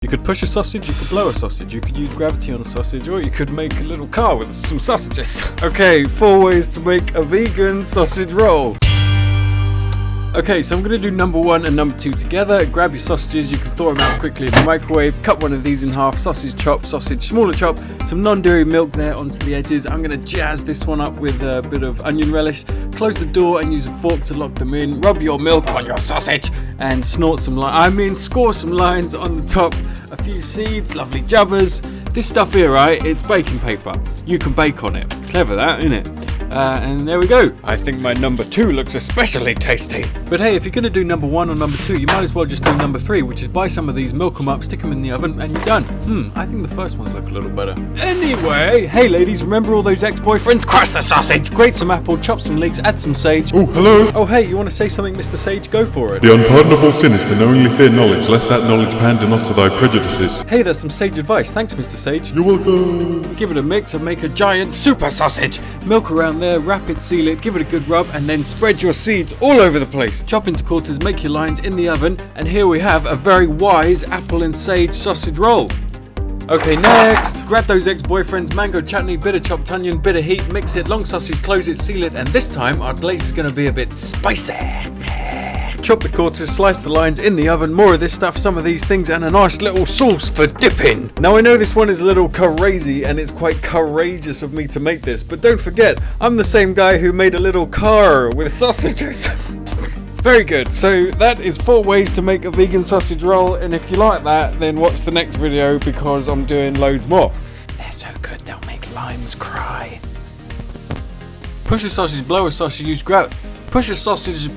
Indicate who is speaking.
Speaker 1: You could push a sausage, you could blow a sausage, you could use gravity on a sausage, or you could make a little car with some sausages. Okay, 4 ways to make a vegan sausage roll. Okay, so I'm going to do number 1 and number 2 together. Grab your sausages, you can thaw them out quickly in the microwave. Cut one of these in half, sausage chop, sausage smaller chop, some non-dairy milk there onto the edges. I'm going to jazz this one up with a bit of onion relish. Close the door and use a fork to lock them in. Rub your milk on your sausage and score some lines on the top. A few seeds, lovely jubbers. This stuff here, right, it's baking paper. You can bake on it. Clever that, isn't it? And there we go. I think my number 2 looks especially tasty. But hey, if you're going to do number 1 or number 2, you might as well just do number 3, which is buy some of these, milk them up, stick them in the oven, and you're done. I think the first ones look a little better. Anyway, hey ladies, remember all those ex-boyfriends? Crush the sausage! Grate some apple, chop some leeks, add some sage.
Speaker 2: Oh, hello!
Speaker 1: Oh hey, you want to say something, Mr. Sage? Go for it.
Speaker 2: The unpardonable sin is to knowingly fear knowledge, lest that knowledge pander not to thy prejudices.
Speaker 1: Hey, that's some sage advice. Thanks, Mr. Sage.
Speaker 2: You're welcome.
Speaker 1: Give it a mix and make a giant super sausage. Milk around there, wrap it, seal it, give it a good rub, and then spread your seeds all over the place. Chop into quarters, make your lines in the oven, and here we have a very wise apple and sage sausage roll. Okay, next, grab those ex-boyfriends, mango chutney, bit of chopped onion, bit of heat, mix it, long sausage, close it, seal it, and this time our glaze is going to be a bit spicy. Chop the quarters, slice the lines in the oven, more of this stuff, some of these things, and a nice little sauce for dipping. Now I know this one is a little crazy and it's quite courageous of me to make this, but don't forget, I'm the same guy who made a little car with sausages. Very good, so that is 4 ways to make a vegan sausage roll, and if you like that, then watch the next video because I'm doing loads more. They're so good, they'll make limes cry. Push a sausage, blow a sausage, use gravity. Push a sausage.